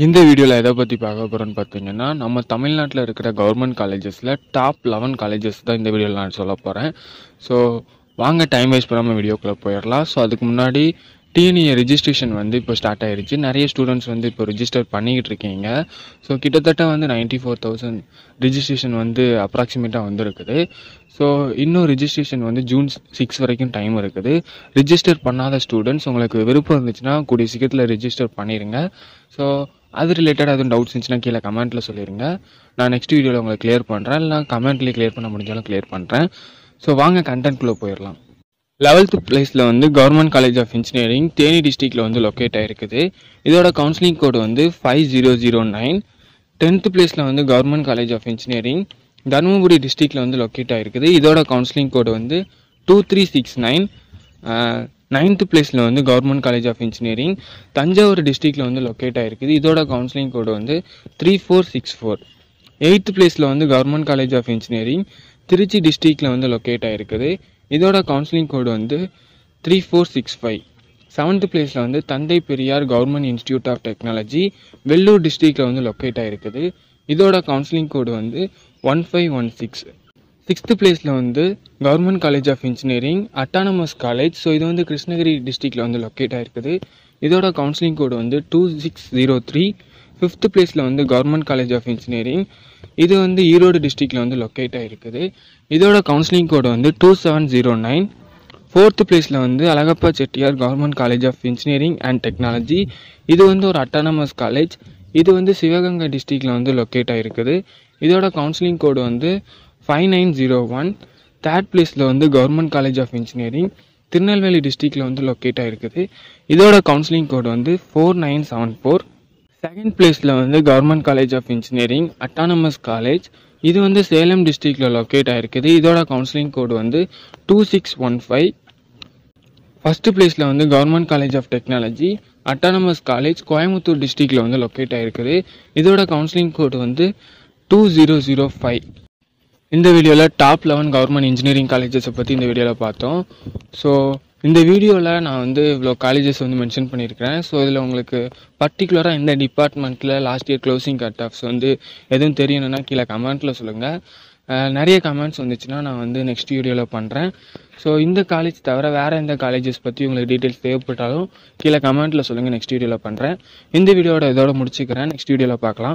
இந்த வீடியோவில் எதை பற்றி பார்க்க போகிறோன்னு பார்த்தீங்கன்னா, நம்ம தமிழ்நாட்டில் இருக்கிற கவர்மெண்ட் காலேஜஸில் டாப் 11 காலேஜஸ் தான் இந்த வீடியோவில் நான் சொல்ல போகிறேன். ஸோ வாங்க டைம் வேஸ்ட் பண்ணாமல் வீடியோக்குள்ளே போயிடலாம். ஸோ அதுக்கு முன்னாடி டிஎன்இஏ ரிஜிஸ்ட்ரேஷன் இப்போ ஸ்டார்ட் ஆகிடுச்சு. நிறைய ஸ்டூடெண்ட்ஸ் இப்போ ரிஜிஸ்டர் பண்ணிக்கிட்டு இருக்கீங்க. ஸோ கிட்டத்தட்ட 94,000 ரிஜிஸ்ட்ரேஷன் அப்ராக்சிமேட்டாக வந்திருக்குது. ஸோ இன்னும் ரிஜிஸ்ட்ரேஷன் ஜூன் 6 வரைக்கும் டைம் இருக்குது. ரிஜிஸ்டர் பண்ணாத ஸ்டூடெண்ட்ஸ் உங்களுக்கு விருப்பம் இருந்துச்சுன்னா கூடிய சீக்கிரத்தில் ரிஜிஸ்டர் பண்ணிடுங்க. ஸோ அது ரிலேட்டடாக எதுவும் டவுட்ஸ் இருந்துச்சுன்னா கீழே கமெண்ட்டில் சொல்லிடுங்க. நான் நெக்ஸ்ட் வீடியோவில் உங்களுக்கு கிளியர் பண்ணுறேன். இல்லை கமெண்ட்லேயே கிளியர் பண்ண முடிஞ்சாலும் கிளியர் பண்ணுறேன். ஸோ வாங்க கண்டென்ட்குள்ளே போயிடலாம். 11th பிளேஸில் government college of engineering Theni டிஸ்ட்ரிக்டில் லொக்கேட் ஆகிருக்குது. இதோட கவுன்சிலிங் கோடு 5009. 10th பிளேஸில் government college of engineering Dharmapuri டிஸ்ட்ரிக்டில் லொக்கேட் ஆகிருக்குது. இதோட கவுன்சிலிங் கோடு 2369. 9th பிளேஸில் government college of engineering Thanjavur டிஸ்ட்ரிக்டில் லொக்கேட் ஆகிருக்குது. இதோட கவுன்சிலிங் கோடு 3464. 8th பிளேஸில் government college of engineering Trichy டிஸ்ட்ரிக்டில் லொக்கேட் ஆகிருக்குது. இதோட கவுன்சிலிங் கோடு 3465. 7th பிளேஸில் Thanthai Periyar government institute of technology Vellore டிஸ்ட்ரிக்டில் லொக்கேட் ஆகிருக்குது. இதோட கவுன்சிலிங் கோடு 1516. 6th பிளேஸில் government college of engineering autonomous college. So இது கிருஷ்ணகிரி டிஸ்ட்ரிக்டில் லொக்கேட் ஆகிருக்குது. இதோட கவுன்சிலிங் கோடு 2603. 5th பிளேஸில் கவர்மெண்ட் காலேஜ் ஆஃப் இன்ஜினியரிங் இது ஈரோடு டிஸ்ட்ரிக்டில் லொக்கேட் ஆகிருக்குது. இதோட கவுன்சிலிங் கோடு 2709. 4th பிளேஸில் Alagappa Chettiar government college of engineering and technology இது ஒரு அட்டானமஸ் காலேஜ். இது சிவகங்கை டிஸ்ட்ரிக்டில் லொக்கேட் ஆகிருக்குது. இதோட கவுன்சிலிங் கோடு 5901. 3rd பிளேஸில் government college of engineering Tirunelveli டிஸ்ட்ரிக்டில் லொக்கேட் ஆகிருக்குது. இதோட கவுன்சிலிங் கோடு 4974. 2nd பிளேஸில் government college of engineering autonomous college இது சேலம் டிஸ்ட்ரிக்டில் லொக்கேட் ஆகிருக்குது. இதோட கவுன்சிலிங் கோடு 2615. 1st பிளேஸில் government college of technology autonomous college Coimbatore டிஸ்ட்ரிக்டில் லொக்கேட் ஆகிருக்குது. இதோட கவுன்சிலிங் கோடு 2005. இந்த வீடியோவில் டாப் 11 கவர்மெண்ட் இன்ஜினியரிங் காலேஜஸை பற்றி இந்த வீடியோவில் பார்த்தோம். ஸோ இந்த வீடியோவில் நான் இவ்வளோ காலேஜஸ் மென்ஷன் பண்ணியிருக்கிறேன். ஸோ இதில் உங்களுக்கு பர்டிகுலராக எந்த டிபார்ட்மெண்ட்டில் last year closing cut of எதுவும் தெரியணுன்னா கீழே கமெண்ட்டில் சொல்லுங்கள். நிறைய கமெண்ட்ஸ் வந்துச்சுன்னா நான் நெக்ஸ்ட் வீடியோவில் பண்ணுறேன். ஸோ இந்த காலேஜ் தவிர வேறு எந்த காலேஜஸ் பற்றி உங்களுக்கு டீட்டெயில்ஸ் தேவைப்பட்டாலும் கீழே கமெண்ட்டில் சொல்லுங்கள். நெக்ஸ்ட் வீடியோவில் பண்ணுறேன். இந்த வீடியோட இதோட முடிச்சுக்கிறேன். நெக்ஸ்ட் வீடியோவில் பார்க்கலாம்.